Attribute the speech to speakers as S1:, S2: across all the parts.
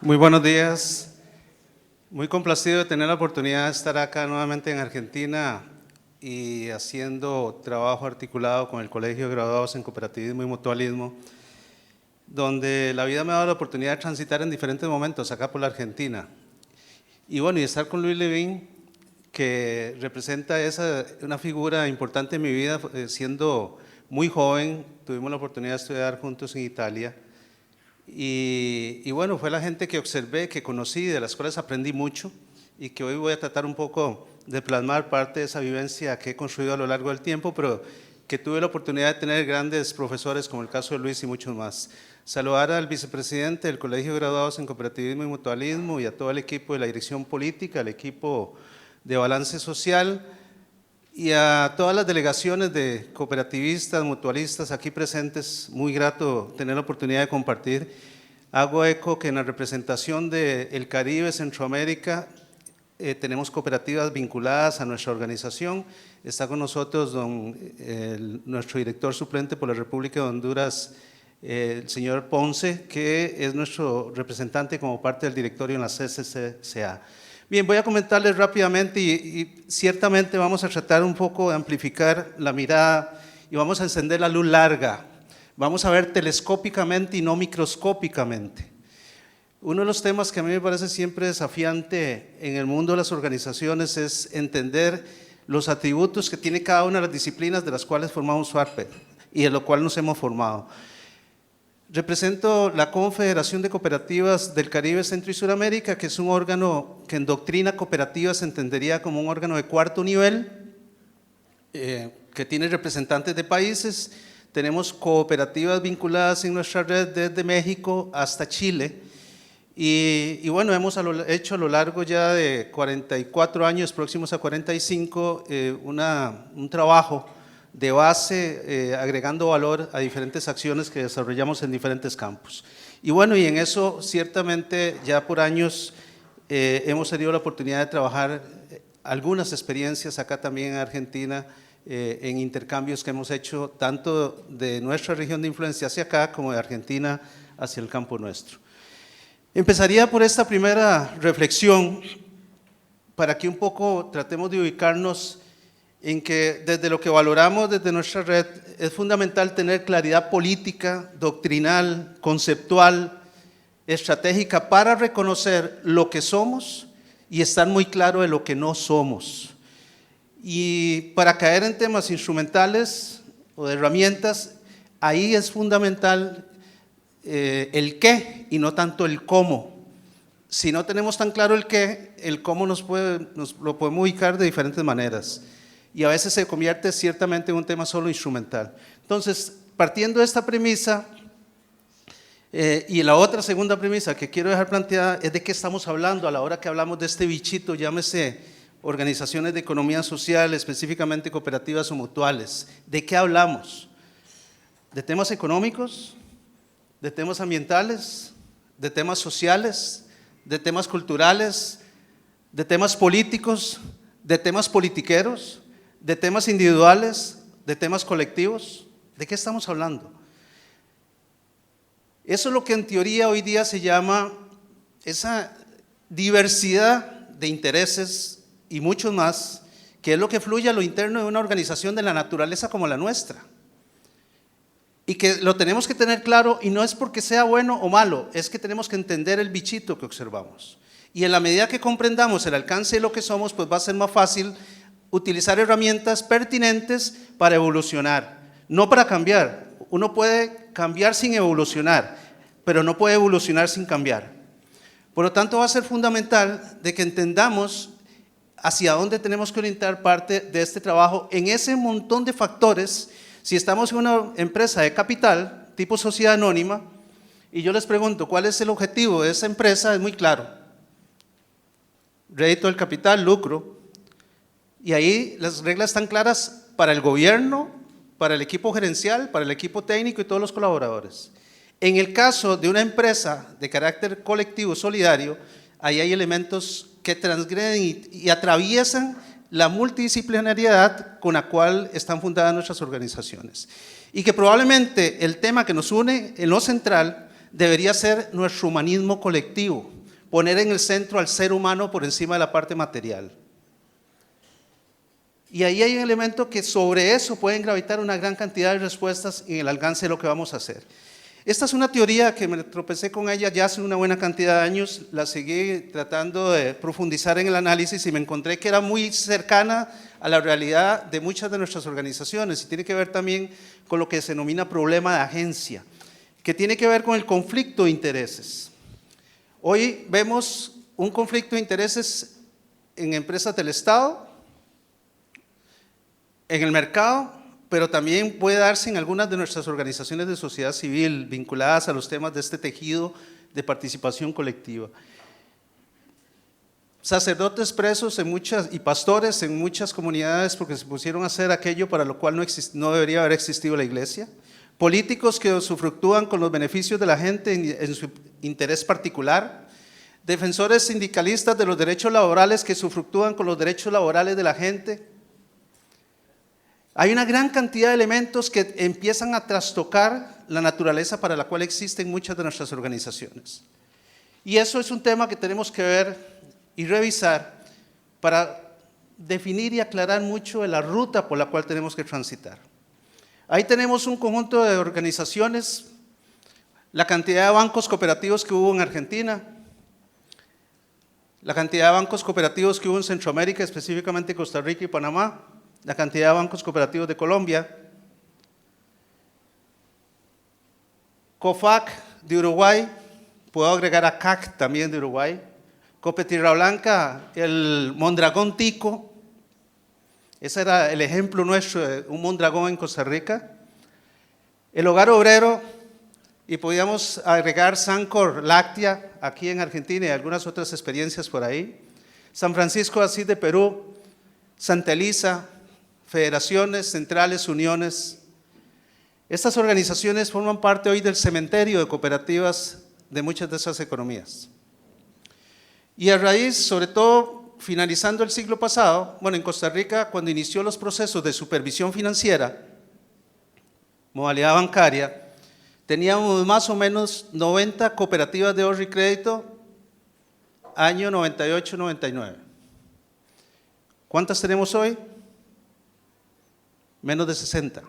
S1: Muy buenos días. Muy complacido de tener la oportunidad de estar acá nuevamente en Argentina y haciendo trabajo articulado con el Colegio de Graduados en Cooperativismo y Mutualismo, donde la vida me ha dado la oportunidad de transitar en diferentes momentos acá por la Argentina. Y bueno, y estar con Luis Levin, que representa una figura importante en mi vida, siendo muy joven, tuvimos la oportunidad de estudiar juntos en Italia. Y bueno, fue la gente que observé, que conocí, de las cuales aprendí mucho y que hoy voy a tratar un poco de plasmar parte de esa vivencia que he construido a lo largo del tiempo, pero que tuve la oportunidad de tener grandes profesores como el caso de Luis y muchos más. Saludar al vicepresidente del Colegio de Graduados en Cooperativismo y Mutualismo y a todo el equipo de la dirección política, al equipo de balance social y a todas las delegaciones de cooperativistas, mutualistas aquí presentes. Muy grato tener la oportunidad de compartir. Hago eco que en la representación del Caribe, Centroamérica, tenemos cooperativas vinculadas a nuestra organización. Está con nosotros nuestro director suplente por la República de Honduras, el señor Ponce, que es nuestro representante como parte del directorio en la CCCA. Bien, voy a comentarles rápidamente y ciertamente vamos a tratar un poco de amplificar la mirada y vamos a encender la luz larga. Vamos a ver telescópicamente y no microscópicamente. Uno de los temas que a mí me parece siempre desafiante en el mundo de las organizaciones es entender los atributos que tiene cada una de las disciplinas de las cuales formamos SUARPE y de lo cual nos hemos formado. Represento la Confederación de Cooperativas del Caribe, Centro y Suramérica, que es un órgano que en doctrina cooperativa se entendería como un órgano de cuarto nivel, que tiene representantes de países. Tenemos cooperativas vinculadas en nuestra red desde México hasta Chile. Y bueno, hemos hecho a lo largo ya de 44 años, próximos a 45, un trabajo de base, agregando valor a diferentes acciones que desarrollamos en diferentes campos. Y bueno, y en eso ciertamente ya por años hemos tenido la oportunidad de trabajar algunas experiencias acá también en Argentina, en intercambios que hemos hecho tanto de nuestra región de influencia hacia acá como de Argentina hacia el campo nuestro. Empezaría por esta primera reflexión para que un poco tratemos de ubicarnos en que desde lo que valoramos desde nuestra red es fundamental tener claridad política, doctrinal, conceptual, estratégica para reconocer lo que somos y estar muy claro de lo que no somos. Y para caer en temas instrumentales o de herramientas, ahí es fundamental el qué y no tanto el cómo. Si no tenemos tan claro el qué, el cómo nos lo podemos ubicar de diferentes maneras. Y a veces se convierte ciertamente en un tema solo instrumental. Entonces, partiendo de esta premisa, y la otra segunda premisa que quiero dejar planteada es de qué estamos hablando a la hora que hablamos de este bichito, llámese organizaciones de economía social, específicamente cooperativas o mutuales. ¿De qué hablamos? ¿De temas económicos? ¿De temas ambientales? ¿De temas sociales? ¿De temas culturales? ¿De temas políticos? ¿De temas politiqueros? ¿De temas individuales? ¿De temas colectivos? ¿De qué estamos hablando? Eso es lo que en teoría hoy día se llama esa diversidad de intereses y muchos más, que es lo que fluye a lo interno de una organización de la naturaleza como la nuestra. Y que lo tenemos que tener claro, y no es porque sea bueno o malo, es que tenemos que entender el bichito que observamos. Y en la medida que comprendamos el alcance de lo que somos, pues va a ser más fácil utilizar herramientas pertinentes para evolucionar, no para cambiar. Uno puede cambiar sin evolucionar, pero no puede evolucionar sin cambiar. Por lo tanto, va a ser fundamental de que entendamos hacia dónde tenemos que orientar parte de este trabajo en ese montón de factores. Si estamos en una empresa de capital, tipo sociedad anónima, y yo les pregunto, ¿cuál es el objetivo de esa empresa? Es muy claro. Rédito del capital, lucro. Y ahí las reglas están claras para el gobierno, para el equipo gerencial, para el equipo técnico y todos los colaboradores. En el caso de una empresa de carácter colectivo solidario, ahí hay elementos que transgreden y atraviesan la multidisciplinariedad con la cual están fundadas nuestras organizaciones. Y que probablemente el tema que nos une en lo central debería ser nuestro humanismo colectivo, poner en el centro al ser humano por encima de la parte material. Y ahí hay un elemento que sobre eso pueden gravitar una gran cantidad de respuestas en el alcance de lo que vamos a hacer. Esta es una teoría que me tropecé con ella ya hace una buena cantidad de años, la seguí tratando de profundizar en el análisis y me encontré que era muy cercana a la realidad de muchas de nuestras organizaciones y tiene que ver también con lo que se denomina problema de agencia, que tiene que ver con el conflicto de intereses. Hoy vemos un conflicto de intereses en empresas del Estado, en el mercado, pero también puede darse en algunas de nuestras organizaciones de sociedad civil vinculadas a los temas de este tejido de participación colectiva. Sacerdotes presos y pastores en muchas comunidades porque se pusieron a hacer aquello para lo cual no debería haber existido la iglesia. Políticos que usufructúan con los beneficios de la gente en su interés particular. Defensores sindicalistas de los derechos laborales que usufructúan con los derechos laborales de la gente. Hay una gran cantidad de elementos que empiezan a trastocar la naturaleza para la cual existen muchas de nuestras organizaciones. Y eso es un tema que tenemos que ver y revisar para definir y aclarar mucho de la ruta por la cual tenemos que transitar. Ahí tenemos un conjunto de organizaciones, la cantidad de bancos cooperativos que hubo en Argentina, la cantidad de bancos cooperativos que hubo en Centroamérica, específicamente Costa Rica y Panamá, la cantidad de bancos cooperativos de Colombia, COFAC de Uruguay, puedo agregar a CAC también de Uruguay, Cope Tierra Blanca, el Mondragón Tico, ese era el ejemplo nuestro de un mondragón en Costa Rica, el Hogar Obrero, y podíamos agregar Sancor Láctea aquí en Argentina y algunas otras experiencias por ahí, San Francisco de Asís de Perú, Santa Elisa, federaciones, centrales, uniones. Estas organizaciones forman parte hoy del cementerio de cooperativas de muchas de esas economías. Y a raíz, sobre todo, finalizando el siglo pasado, bueno, en Costa Rica, cuando inició los procesos de supervisión financiera, modalidad bancaria, teníamos más o menos 90 cooperativas de ahorro y crédito, año 98-99. ¿Cuántas tenemos hoy? Menos de 60.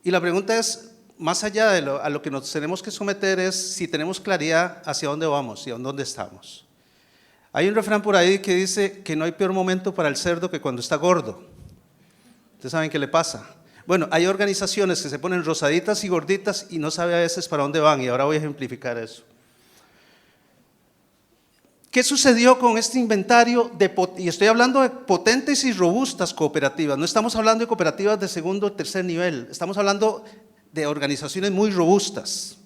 S1: Y la pregunta es, más allá de a lo que nos tenemos que someter es si tenemos claridad hacia dónde vamos y a dónde estamos. Hay un refrán por ahí que dice que no hay peor momento para el cerdo que cuando está gordo. ¿Ustedes saben qué le pasa? Bueno, hay organizaciones que se ponen rosaditas y gorditas y no saben a veces para dónde van y ahora voy a ejemplificar eso. ¿Qué sucedió con este inventario? Y estoy hablando de potentes y robustas cooperativas, no estamos hablando de cooperativas de segundo o tercer nivel, estamos hablando de organizaciones muy robustas.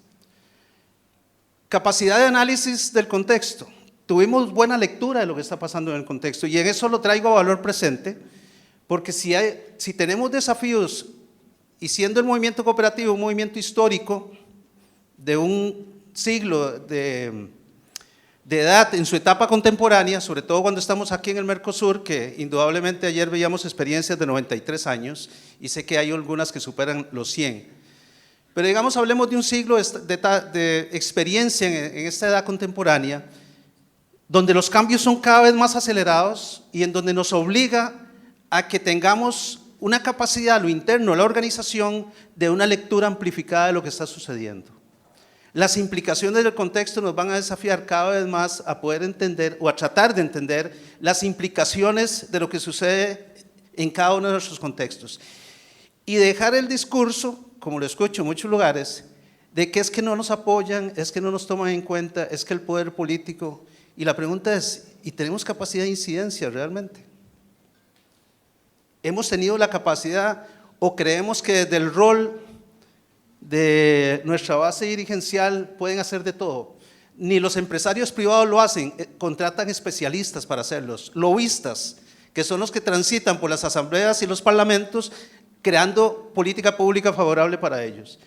S1: Capacidad de análisis del contexto. Tuvimos buena lectura de lo que está pasando en el contexto y en eso lo traigo a valor presente, porque si tenemos desafíos y siendo el movimiento cooperativo un movimiento histórico de un siglo de edad en su etapa contemporánea, sobre todo cuando estamos aquí en el Mercosur, que indudablemente ayer veíamos experiencias de 93 años y sé que hay algunas que superan los 100. Pero digamos, hablemos de un siglo de experiencia en esta edad contemporánea, donde los cambios son cada vez más acelerados y en donde nos obliga a que tengamos una capacidad a lo interno de la organización de una lectura amplificada de lo que está sucediendo. Las implicaciones del contexto nos van a desafiar cada vez más a poder entender o a tratar de entender las implicaciones de lo que sucede en cada uno de nuestros contextos. Y dejar el discurso, como lo escucho en muchos lugares, de que es que no nos apoyan, es que no nos toman en cuenta, es que el poder político. Y la pregunta es, ¿y tenemos capacidad de incidencia realmente? ¿Hemos tenido la capacidad o creemos que desde el rol de nuestra base dirigencial pueden hacer de todo? Ni los empresarios privados lo hacen, contratan especialistas para hacerlos, lobistas, que son los que transitan por las asambleas y los parlamentos creando política pública favorable para ellos.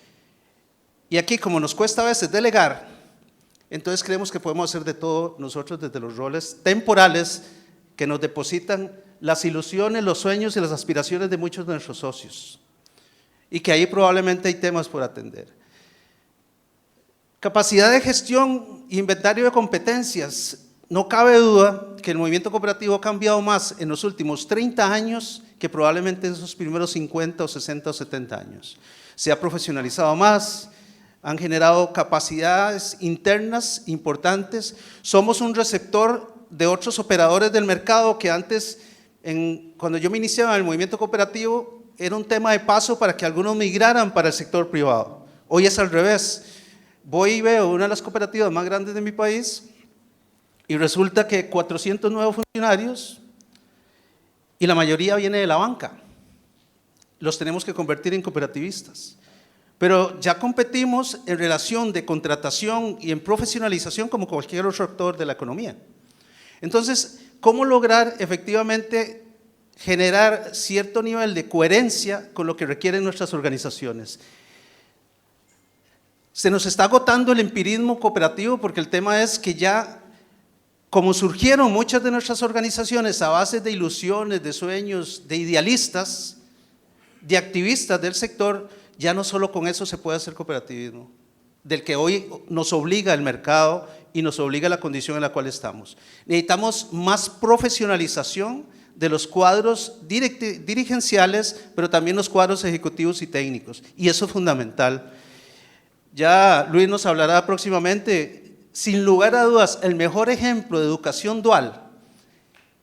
S1: Y aquí, como nos cuesta a veces delegar, entonces creemos que podemos hacer de todo nosotros desde los roles temporales que nos depositan las ilusiones, los sueños y las aspiraciones de muchos de nuestros socios. Y que ahí probablemente hay temas por atender. Capacidad de gestión e inventario de competencias. No cabe duda que el movimiento cooperativo ha cambiado más en los últimos 30 años que probablemente en esos primeros 50 o 60 o 70 años. Se ha profesionalizado más, han generado capacidades internas importantes. Somos un receptor de otros operadores del mercado que antes, cuando yo me iniciaba en el movimiento cooperativo, era un tema de paso para que algunos migraran para el sector privado. Hoy es al revés. Voy y veo una de las cooperativas más grandes de mi país y resulta que 400 nuevos funcionarios y la mayoría viene de la banca. Los tenemos que convertir en cooperativistas. Pero ya competimos en relación de contratación y en profesionalización como cualquier otro actor de la economía. Entonces, ¿cómo lograr efectivamente generar cierto nivel de coherencia con lo que requieren nuestras organizaciones? Se nos está agotando el empirismo cooperativo porque el tema es que ya, como surgieron muchas de nuestras organizaciones a base de ilusiones, de sueños, de idealistas, de activistas del sector, ya no solo con eso se puede hacer cooperativismo, del que hoy nos obliga el mercado y nos obliga la condición en la cual estamos. Necesitamos más profesionalización de los cuadros dirigenciales, pero también los cuadros ejecutivos y técnicos, y eso es fundamental. Ya Luis nos hablará próximamente, sin lugar a dudas, el mejor ejemplo de educación dual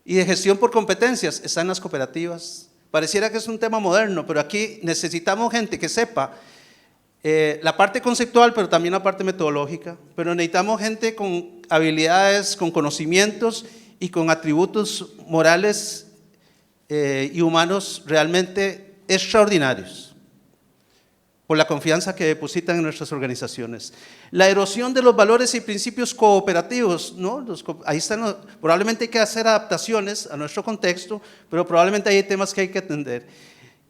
S1: y de gestión por competencias está en las cooperativas. Pareciera que es un tema moderno, pero aquí necesitamos gente que sepa la parte conceptual, pero también la parte metodológica, pero necesitamos gente con habilidades, con conocimientos y con atributos morales y humanos realmente extraordinarios, por la confianza que depositan en nuestras organizaciones. La erosión de los valores y principios cooperativos, ¿no? Ahí están, probablemente hay que hacer adaptaciones a nuestro contexto, pero probablemente hay temas que hay que atender.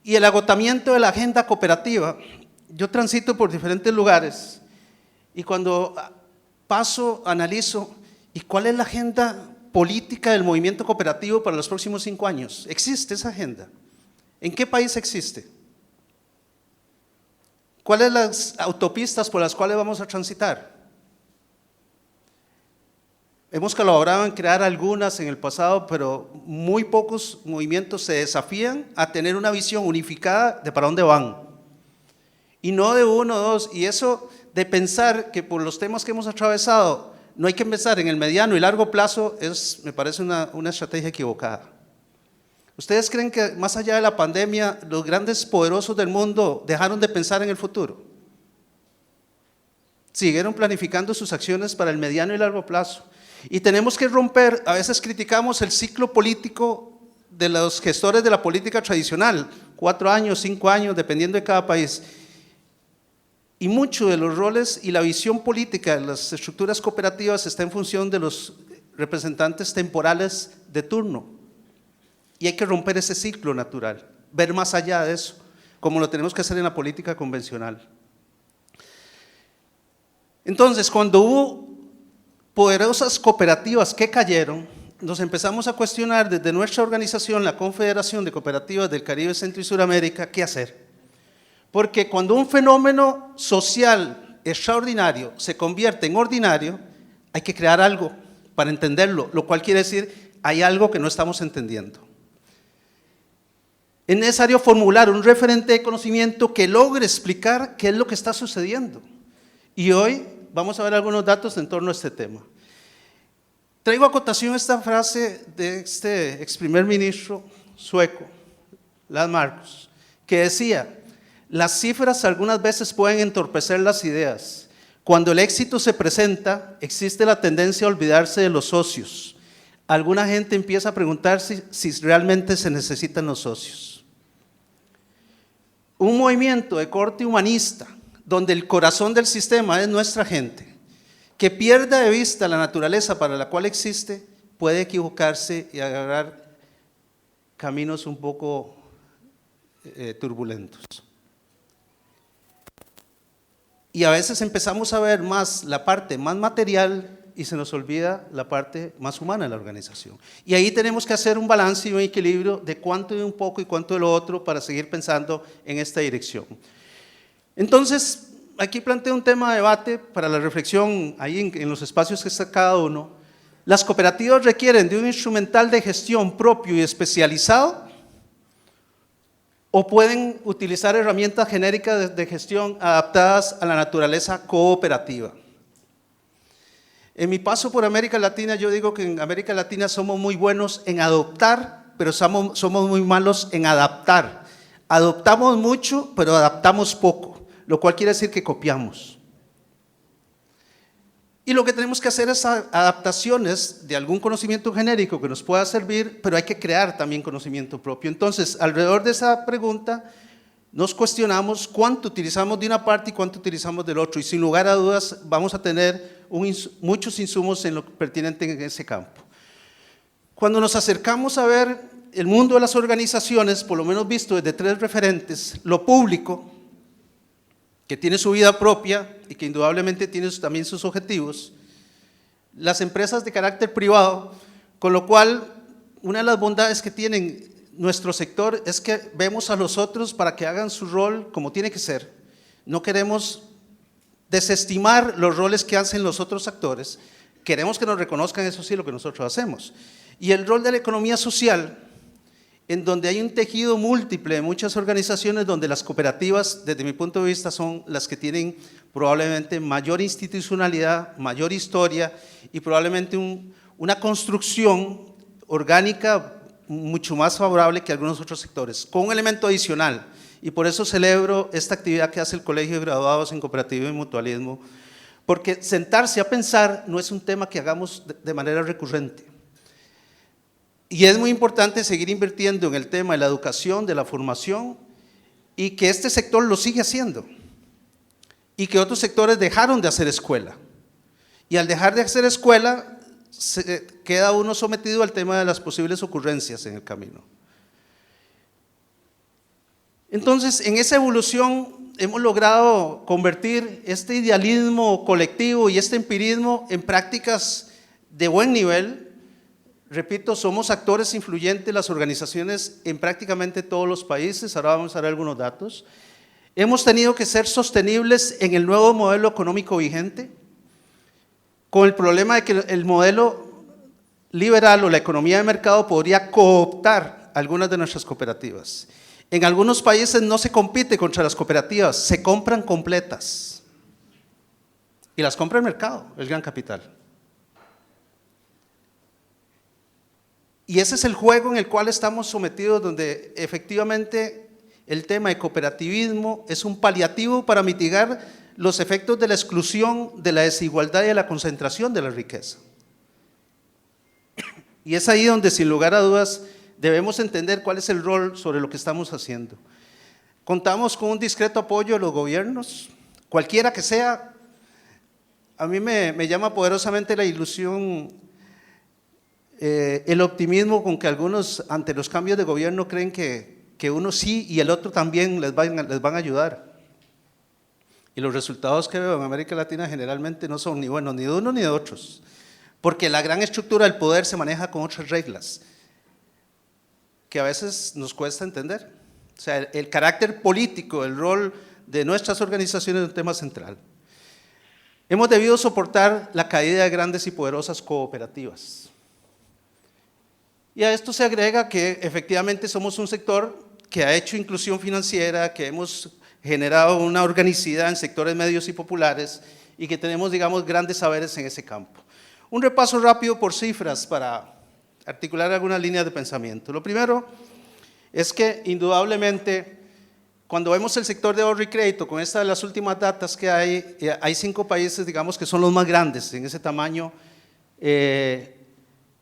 S1: Y el agotamiento de la agenda cooperativa. Yo transito por diferentes lugares y cuando paso, analizo, ¿y cuál es la agenda política del movimiento cooperativo para los próximos 5 años? ¿Existe esa agenda? ¿En qué país existe? ¿Cuáles son las autopistas por las cuales vamos a transitar? Hemos colaborado en crear algunas en el pasado, pero muy pocos movimientos se desafían a tener una visión unificada de para dónde van. Y no de uno o dos, y eso de pensar que por los temas que hemos atravesado no hay que pensar en el mediano y largo plazo, me parece una estrategia equivocada. ¿Ustedes creen que más allá de la pandemia, los grandes poderosos del mundo dejaron de pensar en el futuro? Siguieron planificando sus acciones para el mediano y largo plazo. Y tenemos que romper, a veces criticamos el ciclo político de los gestores de la política tradicional, 4 años, 5 años, dependiendo de cada país. Y mucho de los roles y la visión política de las estructuras cooperativas está en función de los representantes temporales de turno. Y hay que romper ese ciclo natural, ver más allá de eso, como lo tenemos que hacer en la política convencional. Entonces, cuando hubo poderosas cooperativas que cayeron, nos empezamos a cuestionar desde nuestra organización, la Confederación de Cooperativas del Caribe, Centro y Suramérica, ¿qué hacer? Porque cuando un fenómeno social extraordinario se convierte en ordinario, hay que crear algo para entenderlo, lo cual quiere decir, hay algo que no estamos entendiendo. Es necesario formular un referente de conocimiento que logre explicar qué es lo que está sucediendo. Y hoy vamos a ver algunos datos en torno a este tema. Traigo a cotación esta frase de este ex primer ministro sueco, Lars Marcus, que decía: las cifras algunas veces pueden entorpecer las ideas. Cuando el éxito se presenta, existe la tendencia a olvidarse de los socios. Alguna gente empieza a preguntarse si realmente se necesitan los socios. Un movimiento de corte humanista, donde el corazón del sistema es nuestra gente, que pierda de vista la naturaleza para la cual existe, puede equivocarse y agarrar caminos un poco turbulentos. Y a veces empezamos a ver más la parte más material y se nos olvida la parte más humana de la organización. Y ahí tenemos que hacer un balance y un equilibrio de cuánto de un poco y cuánto de lo otro para seguir pensando en esta dirección. Entonces, aquí planteo un tema de debate para la reflexión ahí en los espacios que está cada uno. ¿Las cooperativas requieren de un instrumental de gestión propio y especializado o pueden utilizar herramientas genéricas de gestión adaptadas a la naturaleza cooperativa? En mi paso por América Latina, yo digo que en América Latina somos muy buenos en adoptar, pero somos muy malos en adaptar. Adoptamos mucho, pero adaptamos poco, lo cual quiere decir que copiamos. Y lo que tenemos que hacer es adaptaciones de algún conocimiento genérico que nos pueda servir, pero hay que crear también conocimiento propio. Entonces, alrededor de esa pregunta, nos cuestionamos cuánto utilizamos de una parte y cuánto utilizamos del otro. Y sin lugar a dudas, vamos a tener muchos insumos en lo pertinente en ese campo. Cuando nos acercamos a ver el mundo de las organizaciones, por lo menos visto desde tres referentes: lo público, que tiene su vida propia y que indudablemente tiene también sus objetivos; las empresas de carácter privado, con lo cual una de las bondades que tienen nuestro sector es que vemos a los otros para que hagan su rol como tiene que ser. No queremos desestimar los roles que hacen los otros actores, queremos que nos reconozcan, eso sí, lo que nosotros hacemos. Y el rol de la economía social, en donde hay un tejido múltiple de muchas organizaciones, donde las cooperativas, desde mi punto de vista, son las que tienen probablemente mayor institucionalidad, mayor historia y probablemente una construcción orgánica mucho más favorable que algunos otros sectores, con un elemento adicional. Y por eso celebro esta actividad que hace el Colegio de Graduados en Cooperativismo y Mutualismo, porque sentarse a pensar no es un tema que hagamos de manera recurrente. Y es muy importante seguir invirtiendo en el tema de la educación, de la formación, y que este sector lo sigue haciendo, y que otros sectores dejaron de hacer escuela. Y al dejar de hacer escuela, queda uno sometido al tema de las posibles ocurrencias en el camino. Entonces, en esa evolución hemos logrado convertir este idealismo colectivo y este empirismo en prácticas de buen nivel. Repito, somos actores influyentes las organizaciones en prácticamente todos los países. Ahora vamos a ver algunos datos. Hemos tenido que ser sostenibles en el nuevo modelo económico vigente, con el problema de que el modelo liberal o la economía de mercado podría cooptar algunas de nuestras cooperativas. En algunos países no se compite contra las cooperativas, se compran completas. Y las compra el mercado, el gran capital. Y ese es el juego en el cual estamos sometidos, donde efectivamente el tema de cooperativismo es un paliativo para mitigar los efectos de la exclusión, de la desigualdad y de la concentración de la riqueza. Y es ahí donde, sin lugar a dudas, debemos entender cuál es el rol sobre lo que estamos haciendo. Contamos con un discreto apoyo de los gobiernos, cualquiera que sea. A mí me llama poderosamente la ilusión, el optimismo con que algunos ante los cambios de gobierno creen que uno sí y el otro también les van a ayudar. Y los resultados que veo en América Latina generalmente no son ni buenos ni de uno ni de otros, porque la gran estructura del poder se maneja con otras reglas que a veces nos cuesta entender. O sea, el carácter político, el rol de nuestras organizaciones es un tema central. Hemos debido soportar la caída de grandes y poderosas cooperativas. Y a esto se agrega que efectivamente somos un sector que ha hecho inclusión financiera, que hemos generado una organicidad en sectores medios y populares y que tenemos, digamos, grandes saberes en ese campo. Un repaso rápido por cifras para articular algunas líneas de pensamiento. Lo primero es que indudablemente cuando vemos el sector de ahorro y crédito, con estas de las últimas datas que hay 5 países, digamos, que son los más grandes en ese tamaño,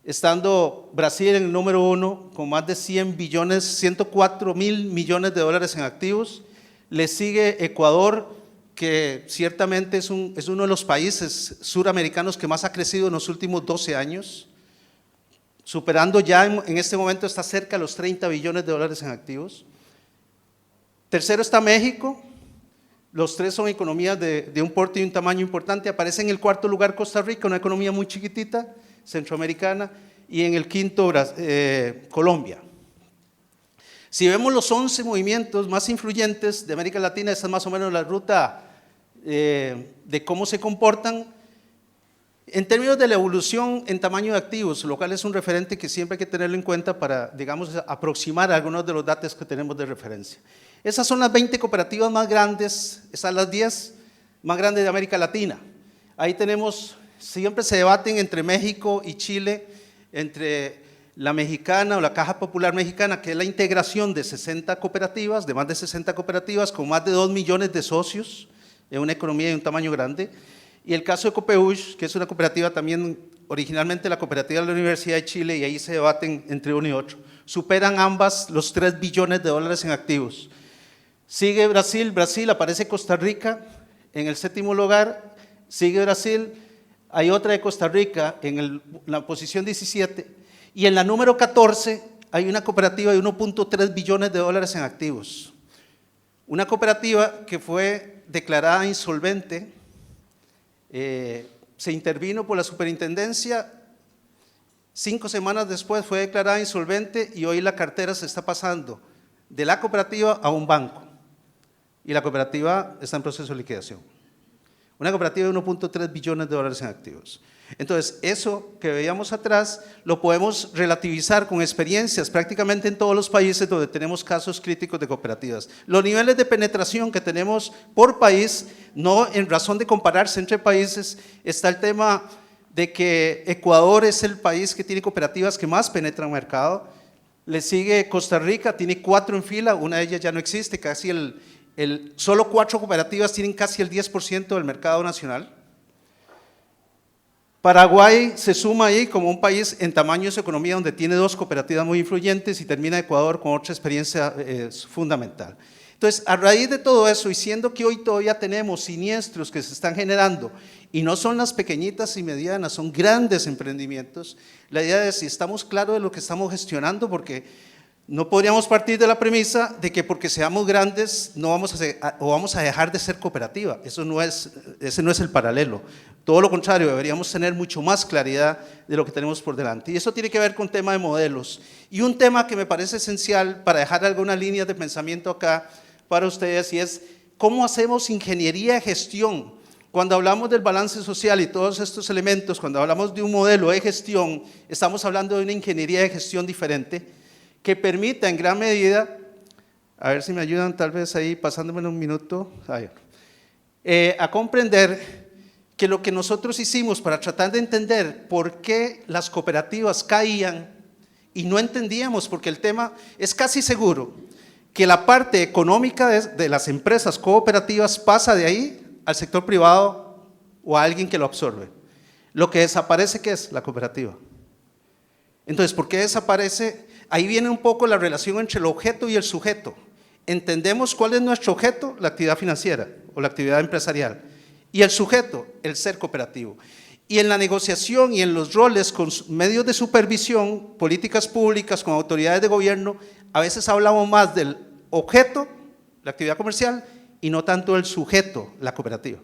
S1: estando Brasil en el número 1 con más de 104 mil millones de dólares en activos. Le sigue Ecuador, que ciertamente es uno de los países suramericanos que más ha crecido en los últimos 12 años, superando ya en este momento, está cerca de los 30 billones de dólares en activos. Tercero está México. Los tres son economías de un porte y un tamaño importante. Aparece en el cuarto lugar Costa Rica, una economía muy chiquitita, centroamericana, y en el quinto Colombia. Si vemos los 11 movimientos más influyentes de América Latina, esa es más o menos la ruta de cómo se comportan en términos de la evolución en tamaño de activos, lo cual es un referente que siempre hay que tenerlo en cuenta para, digamos, aproximar algunos de los datos que tenemos de referencia. Esas son las 20 cooperativas más grandes, esas las 10 más grandes de América Latina. Ahí tenemos, siempre se debaten entre México y Chile, entre la mexicana o la Caja Popular Mexicana, que es la integración de 60 cooperativas, de más de 60 cooperativas, con más de 2 millones de socios, en una economía de un tamaño grande. Y el caso de Copeuch, que es una cooperativa también, originalmente la cooperativa de la Universidad de Chile, y ahí se debaten entre uno y otro. Superan ambas los 3 billones de dólares en activos. Sigue Brasil, aparece Costa Rica en el 7º lugar, sigue Brasil, hay otra de Costa Rica en la posición 17, y en la número 14 hay una cooperativa de 1.3 billones de dólares en activos. Una cooperativa que fue declarada insolvente, se intervino por la superintendencia, 5 semanas después fue declarada insolvente y hoy la cartera se está pasando de la cooperativa a un banco y la cooperativa está en proceso de liquidación. Una cooperativa de 1.3 billones de dólares en activos. Entonces, eso que veíamos atrás lo podemos relativizar con experiencias prácticamente en todos los países donde tenemos casos críticos de cooperativas. Los niveles de penetración que tenemos por país, no en razón de compararse entre países, está el tema de que Ecuador es el país que tiene cooperativas que más penetran el mercado, le sigue Costa Rica, tiene 4 en fila, una de ellas ya no existe, casi solo 4 cooperativas tienen casi el 10% del mercado nacional. Paraguay se suma ahí como un país en tamaño de su economía donde tiene 2 cooperativas muy influyentes y termina Ecuador con otra experiencia fundamental. Entonces, a raíz de todo eso, y siendo que hoy todavía tenemos siniestros que se están generando, y no son las pequeñitas y medianas, son grandes emprendimientos, la idea es si estamos claros de lo que estamos gestionando, porque no podríamos partir de la premisa de que porque seamos grandes no vamos a dejar de ser cooperativa. Ese no es el paralelo. Todo lo contrario, deberíamos tener mucho más claridad de lo que tenemos por delante. Y eso tiene que ver con tema de modelos. Y un tema que me parece esencial para dejar algunas líneas de pensamiento acá para ustedes, y es cómo hacemos ingeniería de gestión. Cuando hablamos del balance social y todos estos elementos, cuando hablamos de un modelo de gestión, estamos hablando de una ingeniería de gestión diferente, que permita en gran medida, a ver si me ayudan tal vez ahí pasándome un minuto, a comprender que lo que nosotros hicimos para tratar de entender por qué las cooperativas caían y no entendíamos, porque el tema es casi seguro que la parte económica de las empresas cooperativas pasa de ahí al sector privado o a alguien que lo absorbe. Lo que desaparece, ¿qué es? La cooperativa. Entonces, ¿por qué desaparece? Ahí viene un poco la relación entre el objeto y el sujeto. Entendemos cuál es nuestro objeto, la actividad financiera o la actividad empresarial, y el sujeto, el ser cooperativo. Y en la negociación y en los roles con medios de supervisión, políticas públicas, con autoridades de gobierno, a veces hablamos más del objeto, la actividad comercial, y no tanto el sujeto, la cooperativa.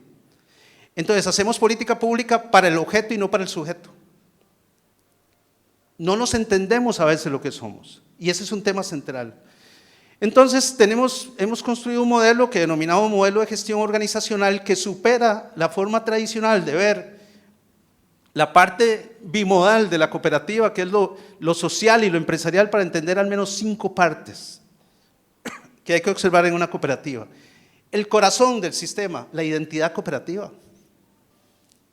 S1: Entonces, hacemos política pública para el objeto y no para el sujeto. No nos entendemos a veces lo que somos, y ese es un tema central. Entonces, hemos construido un modelo que denominamos modelo de gestión organizacional que supera la forma tradicional de ver la parte bimodal de la cooperativa, que es lo social y lo empresarial, para entender al menos 5 partes que hay que observar en una cooperativa. El corazón del sistema, la identidad cooperativa.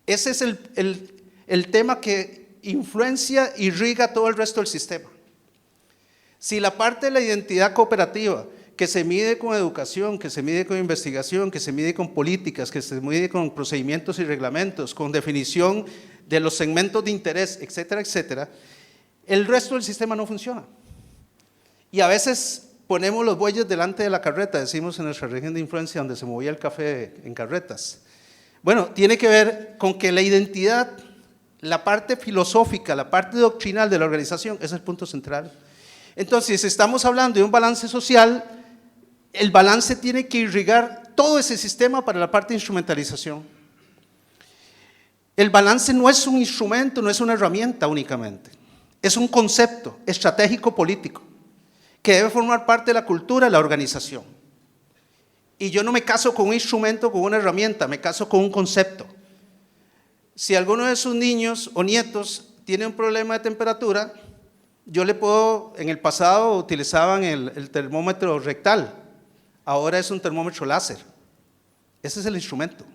S1: Ese es el tema que influencia y irriga todo el resto del sistema. Si la parte de la identidad cooperativa, que se mide con educación, que se mide con investigación, que se mide con políticas, que se mide con procedimientos y reglamentos, con definición de los segmentos de interés, etcétera, etcétera, el resto del sistema no funciona. Y a veces ponemos los bueyes delante de la carreta, decimos en nuestra región de influencia donde se movía el café en carretas. Bueno, tiene que ver con que la identidad, la parte filosófica, la parte doctrinal de la organización es el punto central. Entonces, si estamos hablando de un balance social, el balance tiene que irrigar todo ese sistema para la parte de instrumentalización. El balance no es un instrumento, no es una herramienta únicamente, es un concepto estratégico político que debe formar parte de la cultura de la organización. Y yo no me caso con un instrumento, con una herramienta, me caso con un concepto. Si alguno de sus niños o nietos tiene un problema de temperatura, yo le puedo, en el pasado utilizaban el termómetro rectal, ahora es un termómetro láser. Ese es el instrumento.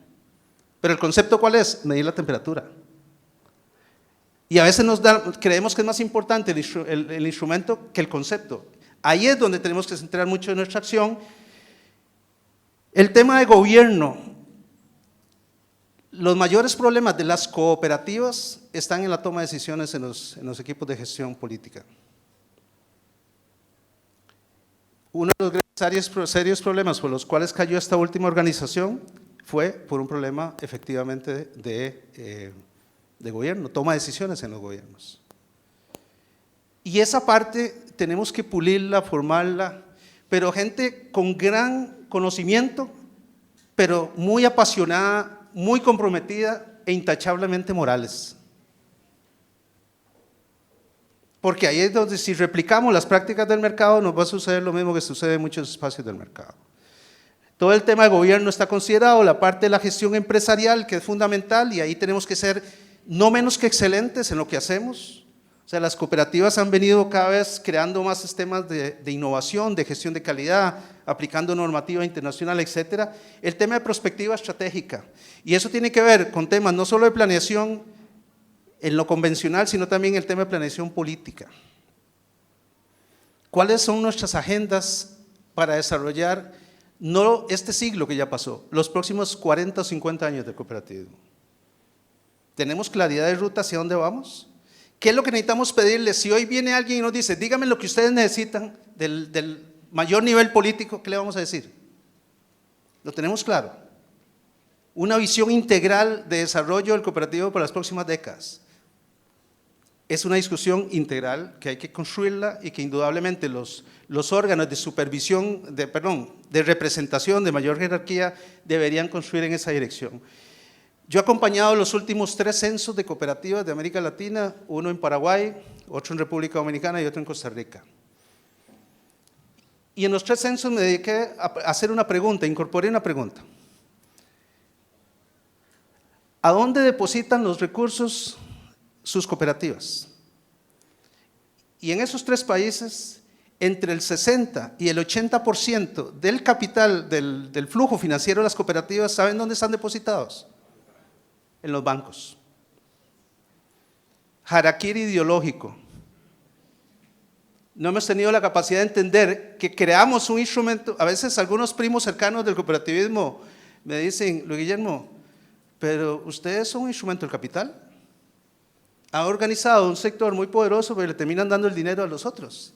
S1: Pero el concepto, ¿cuál es? Medir la temperatura. Y a veces creemos que es más importante el instrumento que el concepto. Ahí es donde tenemos que centrar mucho de nuestra acción. El tema de gobierno. Los mayores problemas de las cooperativas están en la toma de decisiones en los equipos de gestión política. Uno de los serios problemas por los cuales cayó esta última organización fue por un problema efectivamente de gobierno, toma de decisiones en los gobiernos. Y esa parte tenemos que pulirla, formarla, pero gente con gran conocimiento, pero muy apasionada, muy comprometida e intachablemente morales. Porque ahí es donde si replicamos las prácticas del mercado nos va a suceder lo mismo que sucede en muchos espacios del mercado. Todo el tema de gobierno está considerado, la parte de la gestión empresarial que es fundamental y ahí tenemos que ser no menos que excelentes en lo que hacemos. O sea, las cooperativas han venido cada vez creando más sistemas de innovación, de gestión de calidad, aplicando normativa internacional, etcétera. El tema de prospectiva estratégica. Y eso tiene que ver con temas no solo de planeación en lo convencional, sino también el tema de planeación política. ¿Cuáles son nuestras agendas para desarrollar, no este siglo que ya pasó, los próximos 40 o 50 años del cooperativismo? ¿Tenemos claridad de ruta hacia dónde vamos? ¿Qué es lo que necesitamos pedirle? Si hoy viene alguien y nos dice, díganme lo que ustedes necesitan del mayor nivel político, ¿qué le vamos a decir? ¿Lo tenemos claro? Una visión integral de desarrollo del cooperativo para las próximas décadas. Es una discusión integral que hay que construirla y que indudablemente los órganos de supervisión, de representación, de mayor jerarquía, deberían construir en esa dirección. Yo he acompañado los últimos 3 censos de cooperativas de América Latina, uno en Paraguay, otro en República Dominicana y otro en Costa Rica. Y en los 3 censos me dediqué a hacer una pregunta, incorporé una pregunta. ¿A dónde depositan los recursos sus cooperativas? Y en esos 3 países, entre el 60 y el 80% del capital, del flujo financiero de las cooperativas, ¿saben dónde están depositados? En los bancos. Harakiri ideológico. No hemos tenido la capacidad de entender que creamos un instrumento. A veces algunos primos cercanos del cooperativismo me dicen, Luis Guillermo, pero ustedes son un instrumento del capital. Han organizado un sector muy poderoso, pero le terminan dando el dinero a los otros.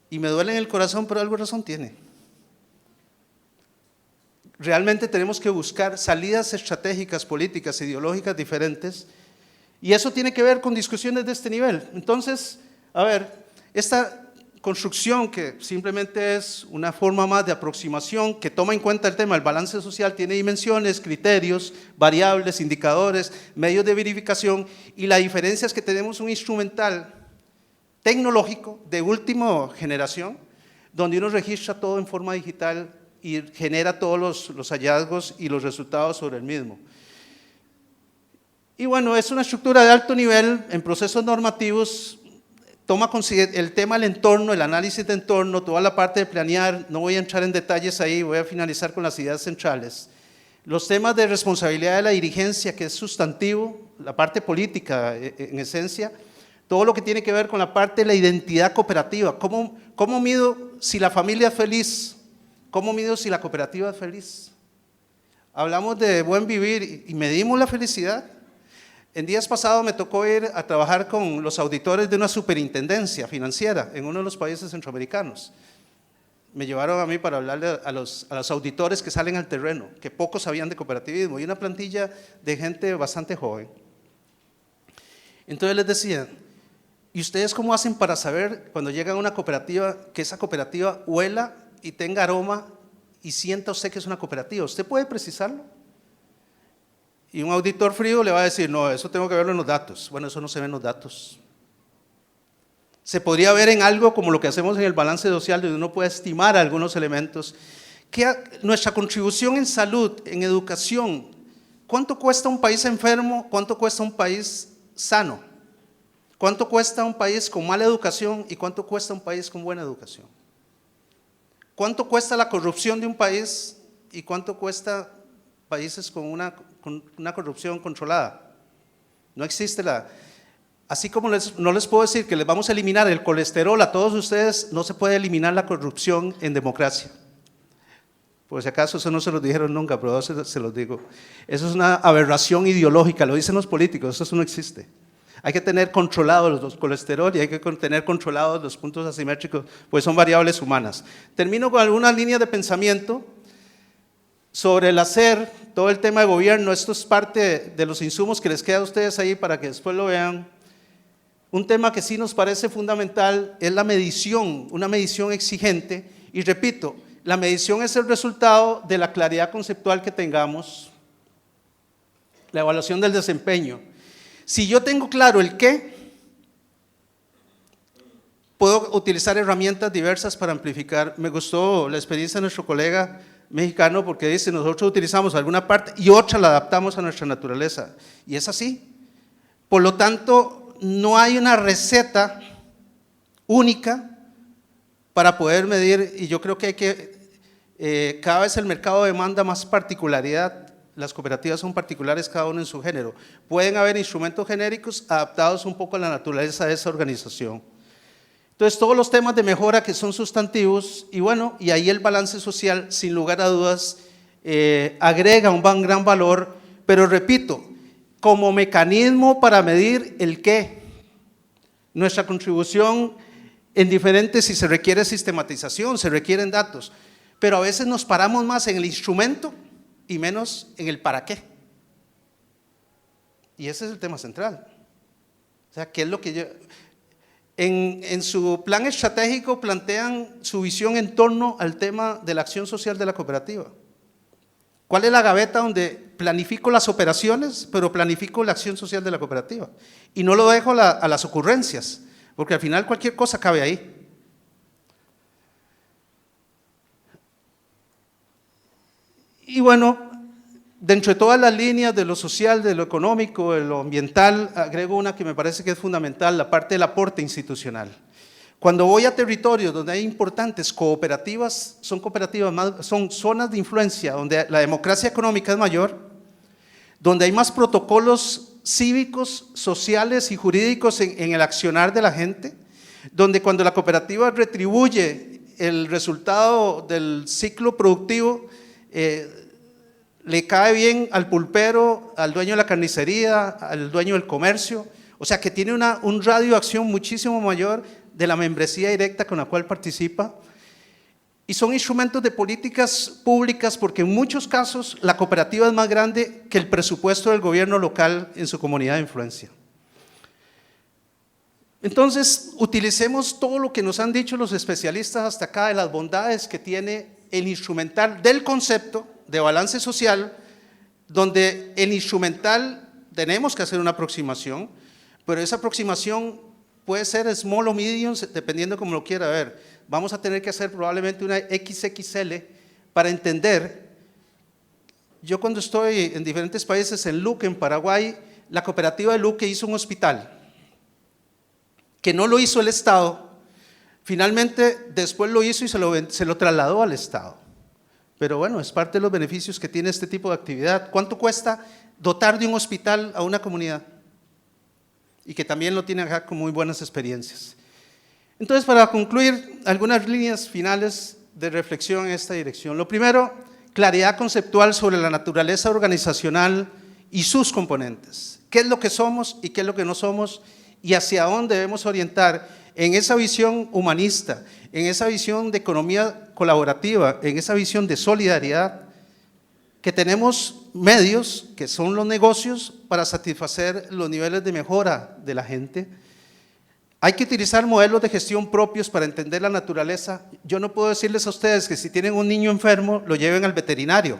S1: Y me duele en el corazón, pero algo razón tiene. Realmente tenemos que buscar salidas estratégicas, políticas, ideológicas diferentes, y eso tiene que ver con discusiones de este nivel. Entonces, a ver, esta construcción que simplemente es una forma más de aproximación que toma en cuenta el tema del balance social, tiene dimensiones, criterios, variables, indicadores, medios de verificación, y la diferencia es que tenemos un instrumental tecnológico de última generación, donde uno registra todo en forma digital y genera todos los hallazgos y los resultados sobre el mismo. Y bueno, es una estructura de alto nivel en procesos normativos, toma el tema del entorno, el análisis de entorno, toda la parte de planear, no voy a entrar en detalles ahí, voy a finalizar con las ideas centrales. Los temas de responsabilidad de la dirigencia, que es sustantivo, la parte política en esencia, todo lo que tiene que ver con la parte de la identidad cooperativa, ¿cómo mido si la familia es feliz? ¿Cómo mido si la cooperativa es feliz? Hablamos de buen vivir y medimos la felicidad. En días pasados me tocó ir a trabajar con los auditores de una superintendencia financiera en uno de los países centroamericanos. Me llevaron a mí para hablarle a los auditores que salen al terreno, que pocos sabían de cooperativismo, y una plantilla de gente bastante joven. Entonces les decía, ¿y ustedes cómo hacen para saber cuando llegan a una cooperativa que esa cooperativa huela y tenga aroma y sienta usted que es una cooperativa? ¿Usted puede precisarlo? Y un auditor frío le va a decir, no, eso tengo que verlo en los datos. Bueno, eso no se ve en los datos. Se podría ver en algo como lo que hacemos en el balance social, donde uno puede estimar algunos elementos Nuestra contribución en salud, en educación, ¿cuánto cuesta un país enfermo? ¿Cuánto cuesta un país sano? ¿Cuánto cuesta un país con mala educación y cuánto cuesta un país con buena educación? ¿Cuánto cuesta la corrupción de un país y cuánto cuesta países con una corrupción controlada? No existe así como no les puedo decir que les vamos a eliminar el colesterol a todos ustedes, no se puede eliminar la corrupción en democracia. Por si acaso eso no se los dijeron nunca, pero se los digo. Eso es una aberración ideológica, lo dicen los políticos, eso no existe. Hay que tener controlados los colesterol y hay que tener controlados los puntos asimétricos, pues son variables humanas. Termino con algunas líneas de pensamiento sobre el hacer, todo el tema de gobierno. Esto es parte de los insumos que les queda a ustedes ahí para que después lo vean. Un tema que sí nos parece fundamental es la medición, una medición exigente. Y repito, la medición es el resultado de la claridad conceptual que tengamos, la evaluación del desempeño. Si yo tengo claro el qué, puedo utilizar herramientas diversas para amplificar. Me gustó la experiencia de nuestro colega mexicano porque dice, nosotros utilizamos alguna parte y otra la adaptamos a nuestra naturaleza. Y es así. Por lo tanto, no hay una receta única para poder medir, y yo creo que hay que, cada vez el mercado demanda más particularidad. Las cooperativas son particulares cada uno en su género. Pueden haber instrumentos genéricos adaptados un poco a la naturaleza de esa organización. Entonces, todos los temas de mejora que son sustantivos, y bueno, y ahí el balance social, sin lugar a dudas, agrega un gran valor, pero repito, como mecanismo para medir el qué, nuestra contribución en diferentes, si se requiere sistematización, se requieren datos, pero a veces nos paramos más en el instrumento y menos en el para qué. Y ese es el tema central. O sea, ¿qué es lo que en su plan estratégico plantean su visión en torno al tema de la acción social de la cooperativa? ¿Cuál es la gaveta donde planifico las operaciones, pero planifico la acción social de la cooperativa? Y no lo dejo a las ocurrencias, porque al final cualquier cosa cabe ahí. Y bueno, dentro de todas las líneas de lo social, de lo económico, de lo ambiental, agrego una que me parece que es fundamental, la parte del aporte institucional. Cuando voy a territorios donde hay importantes cooperativas, son zonas de influencia donde la democracia económica es mayor, donde hay más protocolos cívicos, sociales y jurídicos en el accionar de la gente, donde cuando la cooperativa retribuye el resultado del ciclo productivo, le cae bien al pulpero, al dueño de la carnicería, al dueño del comercio, o sea que tiene un radio de acción muchísimo mayor de la membresía directa con la cual participa, y son instrumentos de políticas públicas porque en muchos casos la cooperativa es más grande que el presupuesto del gobierno local en su comunidad de influencia. Entonces, utilicemos todo lo que nos han dicho los especialistas hasta acá de las bondades que tiene el instrumental del concepto de balance social, donde el instrumental tenemos que hacer una aproximación, pero esa aproximación puede ser small o medium, dependiendo como lo quiera ver. Vamos a tener que hacer probablemente una XXL para entender. Yo cuando estoy en diferentes países, en Luque, en Paraguay, la cooperativa de Luque hizo un hospital, que no lo hizo el Estado, finalmente después lo hizo y se lo trasladó al Estado. Pero bueno, es parte de los beneficios que tiene este tipo de actividad. ¿Cuánto cuesta dotar de un hospital a una comunidad? Y que también lo tiene acá con muy buenas experiencias. Entonces, para concluir, algunas líneas finales de reflexión en esta dirección. Lo primero, claridad conceptual sobre la naturaleza organizacional y sus componentes. ¿Qué es lo que somos y qué es lo que no somos? Y hacia dónde debemos orientar en esa visión humanista, en esa visión de economía colaborativa, en esa visión de solidaridad, que tenemos medios, que son los negocios, para satisfacer los niveles de mejora de la gente. Hay que utilizar modelos de gestión propios para entender la naturaleza. Yo no puedo decirles a ustedes que si tienen un niño enfermo, lo lleven al veterinario.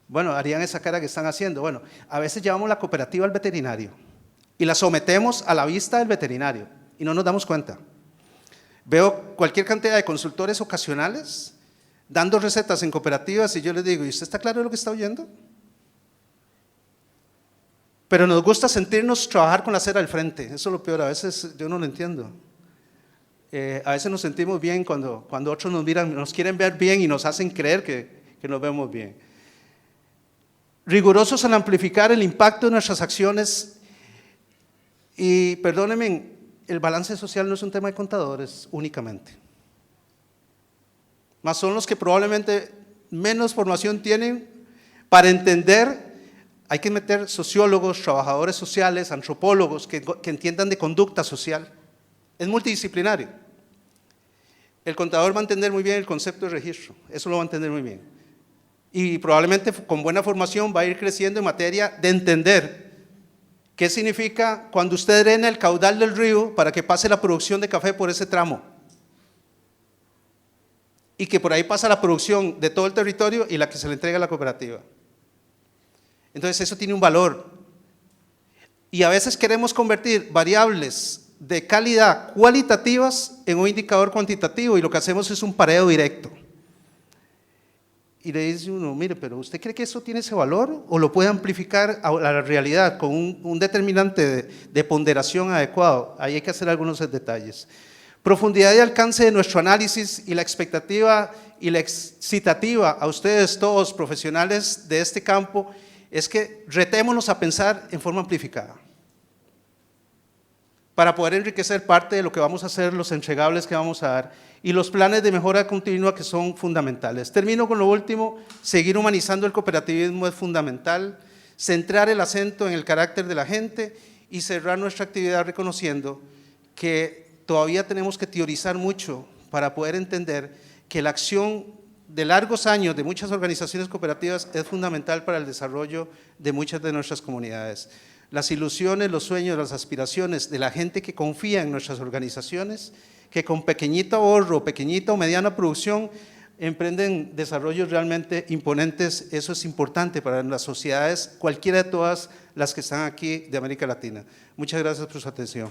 S1: Bueno, harían esa cara que están haciendo. Bueno, a veces llevamos la cooperativa al veterinario y la sometemos a la vista del veterinario y no nos damos cuenta. Veo cualquier cantidad de consultores ocasionales dando recetas en cooperativas y yo les digo, ¿y usted está claro de lo que está oyendo? Pero nos gusta sentirnos trabajar con la cera al frente, eso es lo peor, a veces yo no lo entiendo. A veces nos sentimos bien cuando otros nos miran, nos quieren ver bien y nos hacen creer que nos vemos bien. Rigurosos al amplificar el impacto de nuestras acciones y perdónenme, el balance social no es un tema de contadores únicamente. Más son los que probablemente menos formación tienen para entender. Hay que meter sociólogos, trabajadores sociales, antropólogos que entiendan de conducta social. Es multidisciplinario. El contador va a entender muy bien el concepto de registro, eso lo va a entender muy bien. Y probablemente con buena formación va a ir creciendo en materia de entender qué significa cuando usted drena el caudal del río para que pase la producción de café por ese tramo. Y que por ahí pasa la producción de todo el territorio y la que se le entrega a la cooperativa. Entonces eso tiene un valor. Y a veces queremos convertir variables de calidad cualitativas en un indicador cuantitativo y lo que hacemos es un pareo directo. Y le dice uno, mire, pero ¿usted cree que eso tiene ese valor o lo puede amplificar a la realidad con un determinante de ponderación adecuado? Ahí hay que hacer algunos detalles. Profundidad y alcance de nuestro análisis y la expectativa y la excitativa a ustedes todos profesionales de este campo es que retémonos a pensar en forma amplificada para poder enriquecer parte de lo que vamos a hacer, los entregables que vamos a dar y los planes de mejora continua que son fundamentales. Termino con lo último, seguir humanizando el cooperativismo es fundamental, centrar el acento en el carácter de la gente y cerrar nuestra actividad reconociendo que todavía tenemos que teorizar mucho para poder entender que la acción de largos años de muchas organizaciones cooperativas es fundamental para el desarrollo de muchas de nuestras comunidades. Las ilusiones, los sueños, las aspiraciones de la gente que confía en nuestras organizaciones, que con pequeñito ahorro, pequeñita o mediana producción emprenden desarrollos realmente imponentes, eso es importante para las sociedades, cualquiera de todas las que están aquí de América Latina. Muchas gracias por su atención.